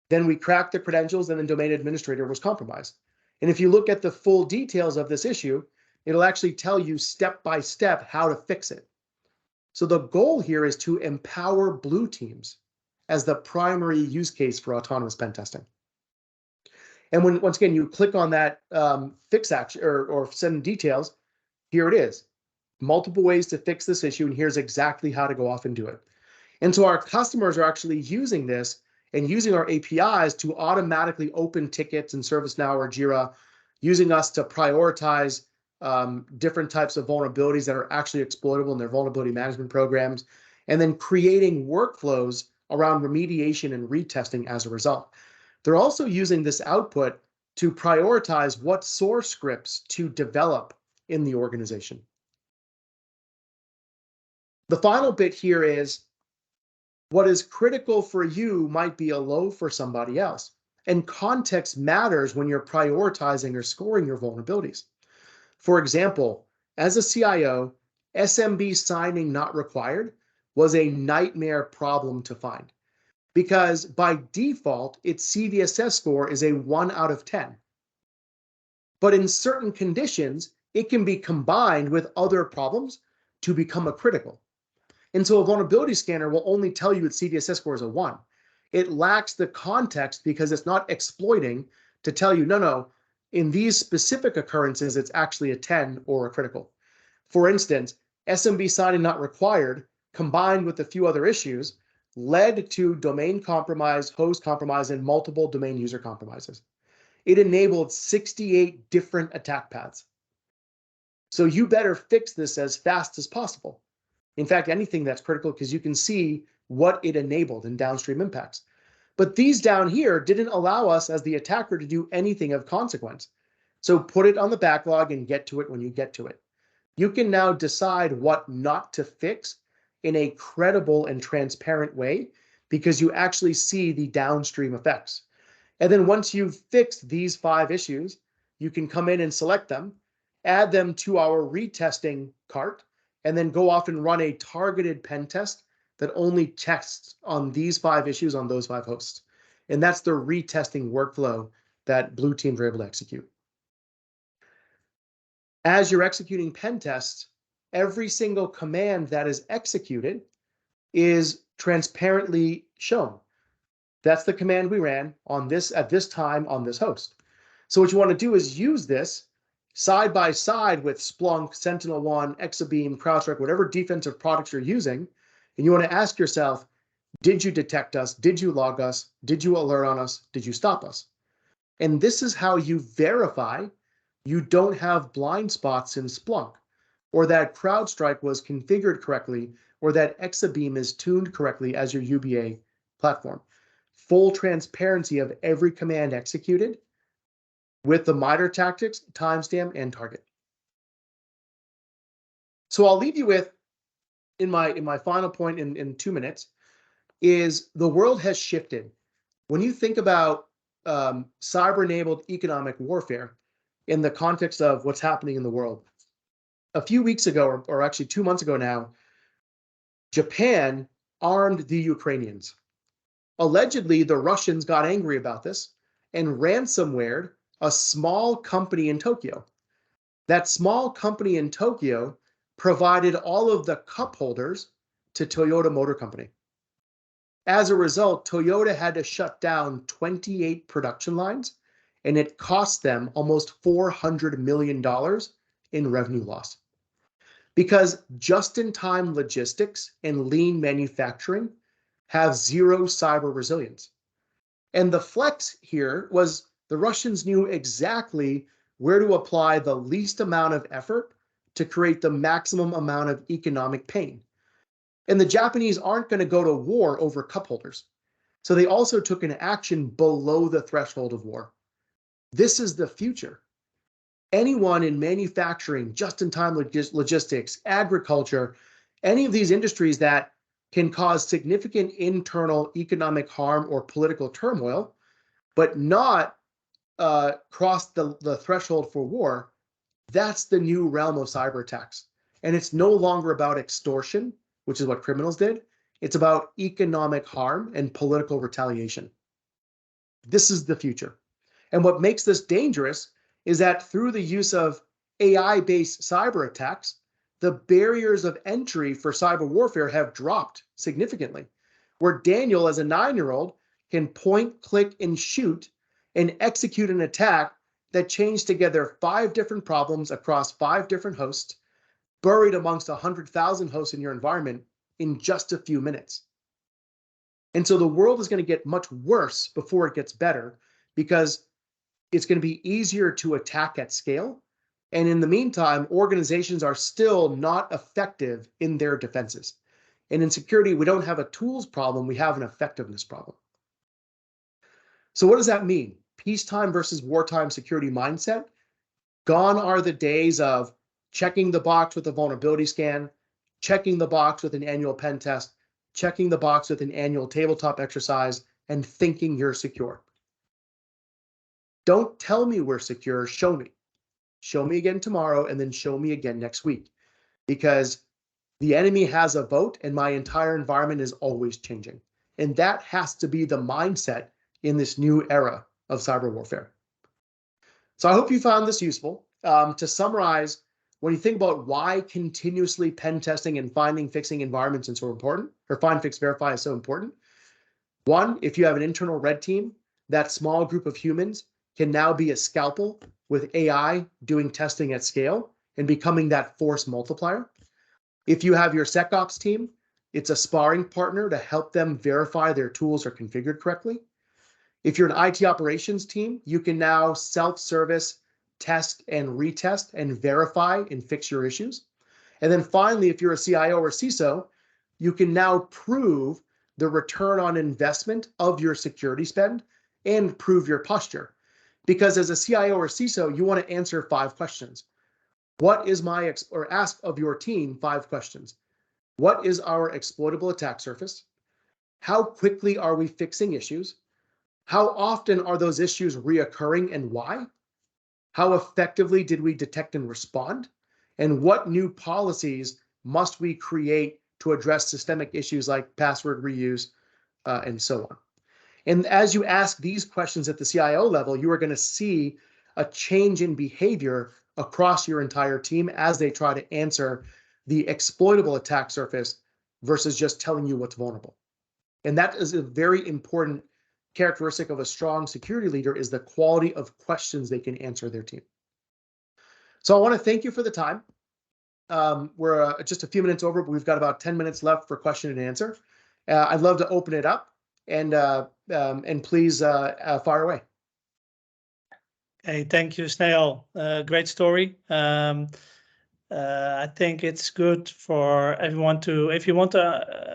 Then we cracked the credentials and the domain administrator was compromised. And if you look at the full details of this issue, it'll actually tell you step by step how to fix it. So the goal here is to empower blue teams as the primary use case for autonomous pen testing. And when, once again, you click on that fix action or send details, here it is. Multiple ways to fix this issue, and here's exactly how to go off and do it. And so our customers are actually using this and using our APIs to automatically open tickets in ServiceNow or Jira, using us to prioritize different types of vulnerabilities that are actually exploitable in their vulnerability management programs, and then creating workflows around remediation and retesting as a result. They're also using this output to prioritize what source scripts to develop in the organization. The final bit here is what is critical for you might be a low for somebody else. And context matters when you're prioritizing or scoring your vulnerabilities. For example, as a CIO, SMB signing not required was a nightmare problem to find because by default, its CVSS score is a 1 out of 10. But in certain conditions, it can be combined with other problems to become a critical. And so a vulnerability scanner will only tell you its CVSS score is a 1. It lacks the context because it's not exploiting to tell you, no, in these specific occurrences, it's actually a 10 or a critical. For instance, SMB signing not required combined with a few other issues led to domain compromise, host compromise, and multiple domain user compromises. It enabled 68 different attack paths. So you better fix this as fast as possible. In fact, anything that's critical because you can see what it enabled in downstream impacts. But these down here didn't allow us as the attacker to do anything of consequence. So put it on the backlog and get to it when you get to it. You can now decide what not to fix in a credible and transparent way because you actually see the downstream effects. And then once you've fixed these 5 issues, you can come in and select them, add them to our retesting cart, and then go off and run a targeted pen test that only tests on these 5 issues on those 5 hosts. And that's the retesting workflow that blue teams are able to execute. As you're executing pen tests, every single command that is executed is transparently shown. That's the command we ran on this at this time on this host. So what you want to do is use this side by side with Splunk, SentinelOne, Exabeam, CrowdStrike, whatever defensive products you're using, and you want to ask yourself, did you detect us? Did you log us? Did you alert on us? Did you stop us? And this is how you verify you don't have blind spots in Splunk, or that CrowdStrike was configured correctly, or that Exabeam is tuned correctly as your UBA platform. Full transparency of every command executed with the MITRE tactics, timestamp, and target. So I'll leave you with, in my final point in 2 minutes, is the world has shifted. When you think about cyber-enabled economic warfare in the context of what's happening in the world, a few weeks ago, or actually 2 months ago now, Japan armed the Ukrainians. Allegedly, the Russians got angry about this and ransomwared a small company in Tokyo. That small company in Tokyo provided all of the cup holders to Toyota Motor Company. As a result, Toyota had to shut down 28 production lines, and it cost them almost $400 million in revenue loss. Because just-in-time logistics and lean manufacturing have zero cyber resilience. And the flex here was the Russians knew exactly where to apply the least amount of effort to create the maximum amount of economic pain. And the Japanese aren't going to go to war over cup holders. So they also took an action below the threshold of war. This is the future. Anyone in manufacturing, just-in-time logistics, agriculture, any of these industries that can cause significant internal economic harm or political turmoil, but not cross the threshold for war, that's the new realm of cyber attacks. And it's no longer about extortion, which is what criminals did. It's about economic harm and political retaliation. This is the future. And what makes this dangerous is that through the use of AI-based cyber attacks, the barriers of entry for cyber warfare have dropped significantly. Where Daniel, as a 9-year-old, can point, click, and shoot and execute an attack that chains together 5 different problems across 5 different hosts, buried amongst 100,000 hosts in your environment in just a few minutes. And so the world is going to get much worse before it gets better, because it's going to be easier to attack at scale. And in the meantime, organizations are still not effective in their defenses. And in security, we don't have a tools problem, we have an effectiveness problem. So what does that mean? Peacetime versus wartime security mindset. Gone are the days of checking the box with a vulnerability scan, checking the box with an annual pen test, checking the box with an annual tabletop exercise, and thinking you're secure. Don't tell me we're secure, show me. Show me again tomorrow, and then show me again next week. Because the enemy has a vote, and my entire environment is always changing. And that has to be the mindset in this new era of cyber warfare. So I hope you found this useful. To summarize, when you think about why continuously pen testing and finding, fixing environments is so important, or find, fix, verify is so important. One, if you have an internal red team, that small group of humans can now be a scalpel with AI doing testing at scale and becoming that force multiplier. If you have your SecOps team, it's a sparring partner to help them verify their tools are configured correctly. If you're an IT operations team, you can now self-service, test and retest and verify and fix your issues. And then finally, if you're a CIO or CISO, you can now prove the return on investment of your security spend and prove your posture. Because as a CIO or CISO, you want to answer 5 questions. What is or ask of your team 5 questions. What is our exploitable attack surface? How quickly are we fixing issues? How often are those issues reoccurring and why? How effectively did we detect and respond? And what new policies must we create to address systemic issues like password reuse and so on? And as you ask these questions at the CIO level, you are going to see a change in behavior across your entire team as they try to answer the exploitable attack surface versus just telling you what's vulnerable. And that is a very important characteristic of a strong security leader, is the quality of questions they can answer their team. So I want to thank you for the time. We're just a few minutes over, but we've got about 10 minutes left for question and answer. I'd love to open it up, and please fire away.
Hey, thank you, Snehal. Great story. I think it's good for everyone to, if you want to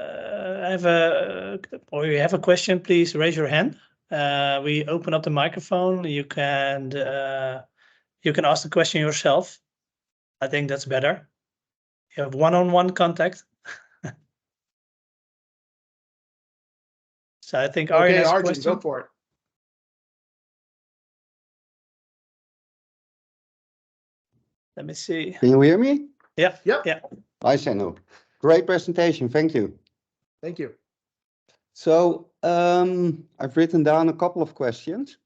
or you have a question, please raise your hand. We open up the microphone. You can ask the question yourself. I think that's better. You have one-on-one contact. So I think Arjen
Okay,
has a
Arjen,
question.
go for it.
Let me see.
Can you hear me?
Yeah.
Yep.
Yeah.
Hi, Snehal. Great presentation. Thank you.
Thank you.
So I've written down a couple of questions.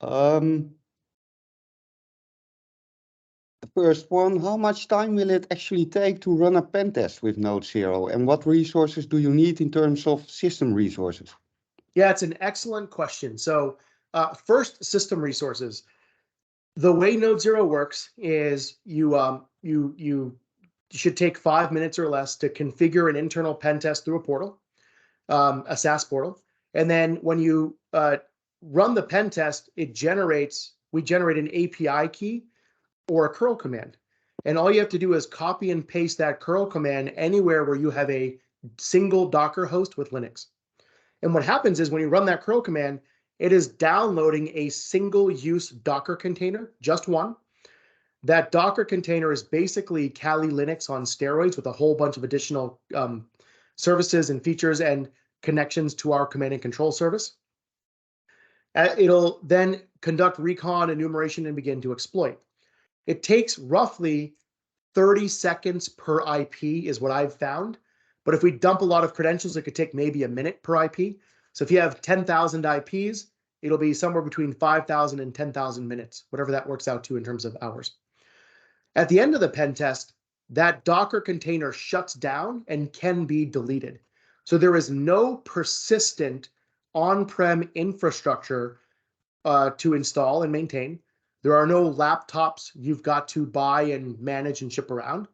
The first one, how much time will it actually take to run a pen test with Node.0? And what resources do you need in terms of system resources?
Yeah, it's an excellent question. So first, system resources. The way Node.0 works is you should take 5 minutes or less to configure an internal pen test through a portal, a SaaS portal. And then when you run the pen test, we generate an API key or a curl command. And all you have to do is copy and paste that curl command anywhere where you have a single Docker host with Linux. And what happens is when you run that curl command, it is downloading a single-use Docker container, just one. That Docker container is basically Kali Linux on steroids with a whole bunch of additional services and features and connections to our command and control service. It'll then conduct recon, enumeration, and begin to exploit. It takes roughly 30 seconds per IP is what I've found. But if we dump a lot of credentials, it could take maybe a minute per IP. So if you have 10,000 IPs, it'll be somewhere between 5,000 and 10,000 minutes, whatever that works out to in terms of hours. At the end of the pen test, that Docker container shuts down and can be deleted. So there is no persistent on-prem infrastructure to install and maintain. There are no laptops you've got to buy and manage and ship around.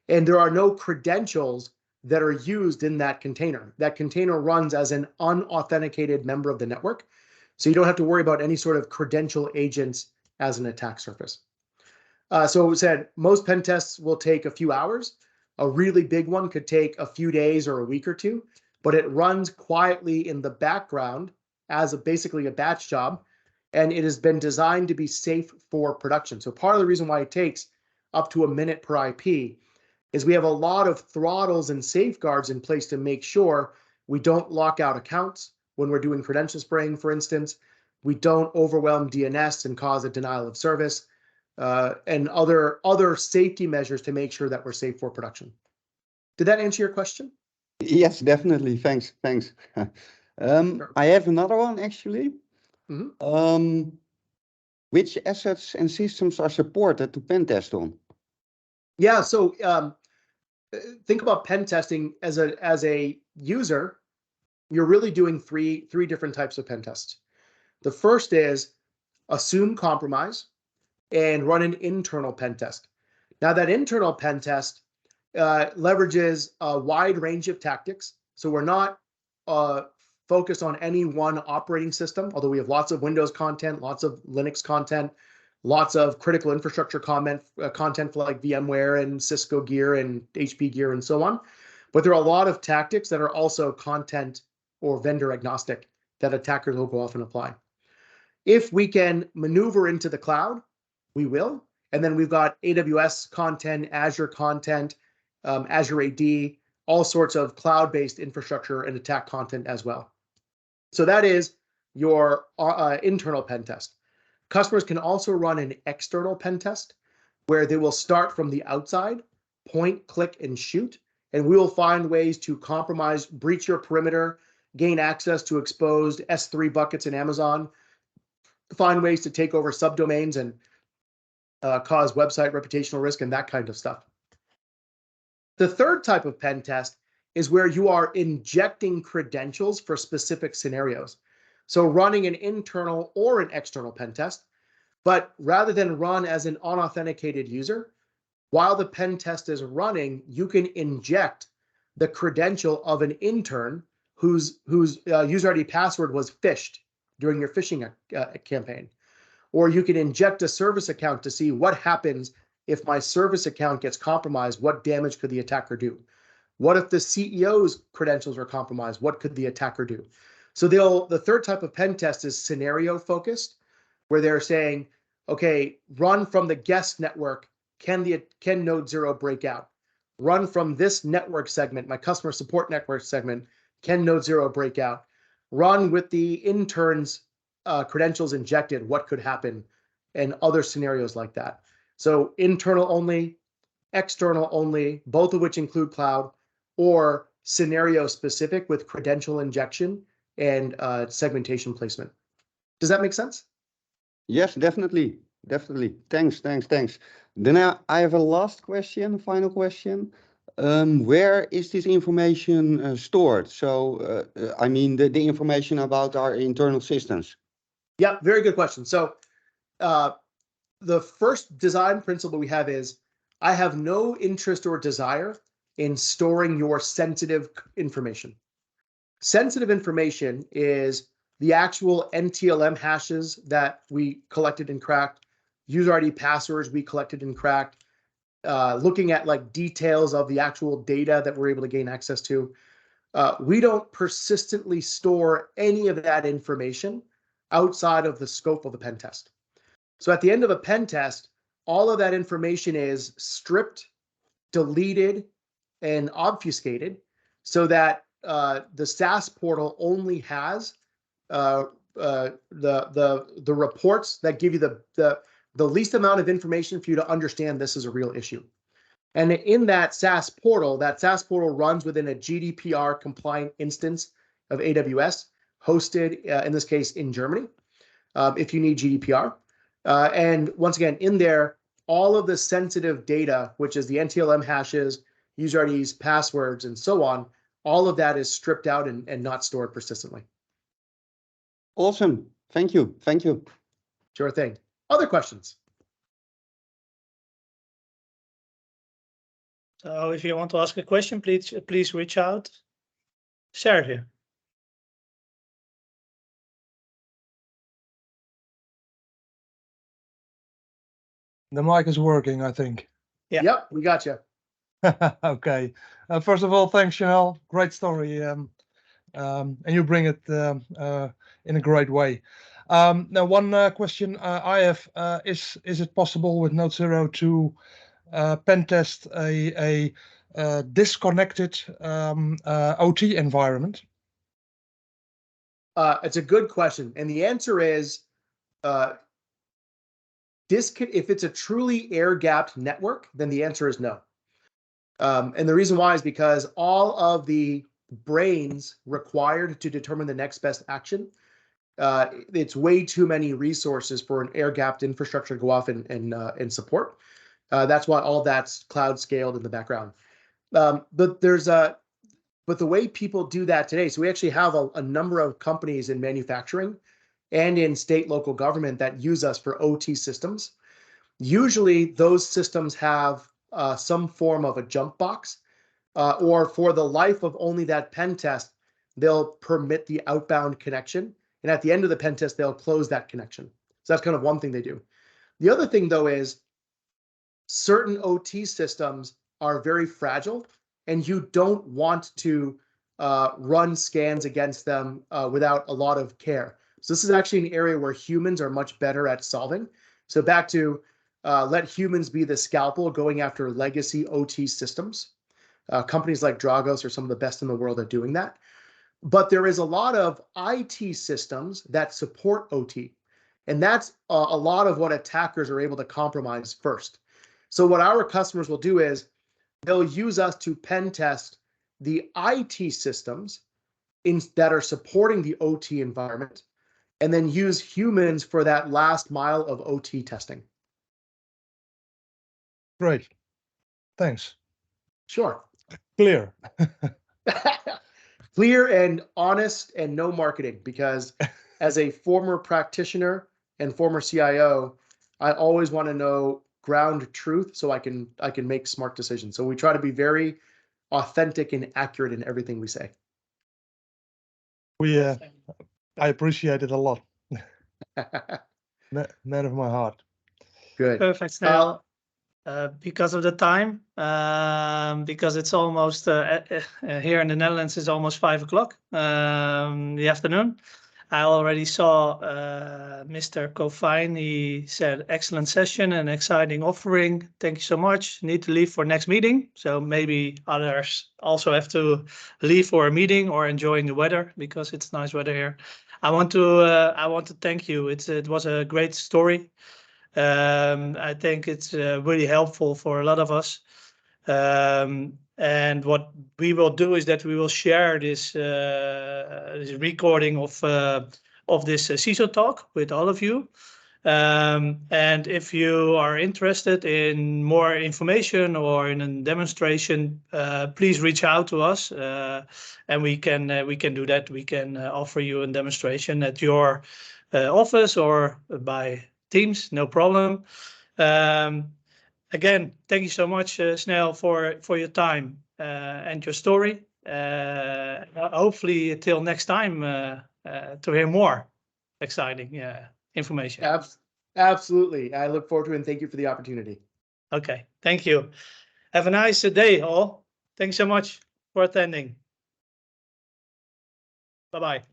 And there are no credentials that are used in that container. That container runs as an unauthenticated member of the network. So you don't have to worry about any sort of credential agents as an attack surface. So we said most pen tests will take a few hours. A really big one could take a few days or a week or two, but it runs quietly in the background as basically a batch job. And it has been designed to be safe for production. So part of the reason why it takes up to a minute per IP is we have a lot of throttles and safeguards in place to make sure we don't lock out accounts when we're doing credential spraying, for instance. We don't overwhelm DNS and cause a denial of service, and other safety measures to make sure that we're safe for production. Did that answer your question?
Yes, definitely. Thanks. Sure. I have another one actually. Mm-hmm. Which assets and systems are supported to pen test on? Yeah,
so think about pen testing as a user. You're really doing three different types of pen tests. The first is assume compromise and run an internal pen test. Now that internal pen test leverages a wide range of tactics. So we're not focused on any one operating system, although we have lots of Windows content, lots of Linux content, lots of critical infrastructure content for like VMware and Cisco gear and HP gear and so on. But there are a lot of tactics that are also content or vendor agnostic that attackers will go off and apply. If we can maneuver into the cloud, we will. And then we've got AWS content, Azure content, Azure AD, all sorts of cloud-based infrastructure and attack content as well. So that is your internal pen test. Customers can also run an external pen test where they will start from the outside, point, click, and shoot. And we will find ways to compromise, breach your perimeter, gain access to exposed S3 buckets in Amazon, find ways to take over subdomains and cause website reputational risk and that kind of stuff. The third type of pen test is where you are injecting credentials for specific scenarios. So running an internal or an external pen test, but rather than run as an unauthenticated user, while the pen test is running, you can inject the credential of an intern whose user ID password was phished during your phishing campaign. Or you can inject a service account to see what happens if my service account gets compromised. What damage could the attacker do? What if the CEO's credentials are compromised? What could the attacker do? So the third type of pen test is scenario focused, where they're saying, okay, run from the guest network. Can Node.0 break out? Run from this network segment, my customer support network segment. Can node 0 break out? Run with the intern's credentials injected, what could happen, and other scenarios like that. So internal only, external only, both of which include cloud, or scenario specific with credential injection and segmentation placement. Does that make sense?
Yes, definitely. Definitely. Thanks. Then I have a last question, final question. Where is this information stored? So, I mean, the information about our internal systems.
Yeah, very good question. So the first design principle we have is I have no interest or desire in storing your sensitive information. Sensitive information is the actual NTLM hashes that we collected and cracked, user ID passwords we collected and cracked, looking at like details of the actual data that we're able to gain access to. We don't persistently store any of that information outside of the scope of the pen test. So at the end of a pen test, all of that information is stripped, deleted, and obfuscated so that the SaaS portal only has the reports that give you the least amount of information for you to understand this is a real issue. And in that SaaS portal runs within a GDPR compliant instance of AWS, hosted in this case in Germany, if you need GDPR. And once again, in there, all of the sensitive data, which is the NTLM hashes, user IDs, passwords, and so on, all of that is stripped out and not stored persistently.
Awesome. Thank you.
Sure thing. Other questions?
So if you want to ask a question, please reach out. Share here.
The mic is working, I think.
Yeah.
Yep, we got you.
Okay. First of all, thanks, Snehal. Great story. And you bring it in a great way. Now, one question I have is it possible with Node 0 to pen test a disconnected OT environment?
It's a good question. And the answer is, if it's a truly air-gapped network, then the answer is no. And the reason why is because all of the brains required to determine the next best action, it's way too many resources for an air-gapped infrastructure to go off and support. That's why all that's cloud scaled in the background. But the way people do that today, so we actually have a number of companies in manufacturing and in state local government that use us for OT systems. Usually those systems have some form of a jump box, or for the life of only that pen test, they'll permit the outbound connection. And at the end of the pen test, they'll close that connection. So that's kind of one thing they do. The other thing, though, is certain OT systems are very fragile, and you don't want to run scans against them without a lot of care. So this is actually an area where humans are much better at solving. So back to let humans be the scalpel going after legacy OT systems. Companies like Dragos are some of the best in the world at doing that. But there is a lot of IT systems that support OT. And that's a lot of what attackers are able to compromise first. So what our customers will do is they'll use us to pen test the IT systems that are supporting the OT environment, and then use humans for that last mile of OT testing.
Great. Thanks.
Sure.
Clear.
Clear and honest and no marketing, because as a former practitioner and former CIO, I always want to know ground truth so I can make smart decisions. So we try to be very authentic and accurate in everything we say.
I appreciate it a lot. Man of my heart.
Good.
Perfect, Snehal. Because of the time, because it's almost here in the Netherlands, it's almost 5 o'clock the afternoon. I already saw Mr. Kofine. He said, excellent session and exciting offering. Thank you so much. Need to leave for next meeting. So maybe others also have to leave for a meeting or enjoying the weather because it's nice weather here. I want to thank you. It was a great story. I think it's really helpful for a lot of us. And what we will do is that we will share this recording of this CISO talk with all of you. And if you are interested in more information or in a demonstration, please reach out to us, and we can do that. We can offer you a demonstration at your office or by Teams, no problem. Again, thank you so much, Snehal, for your time and your story. Hopefully, till next time to hear more exciting information.
Absolutely. I look forward to it, and thank you for the opportunity.
Okay, thank you. Have a nice day, all. Thanks so much for attending. Bye-bye.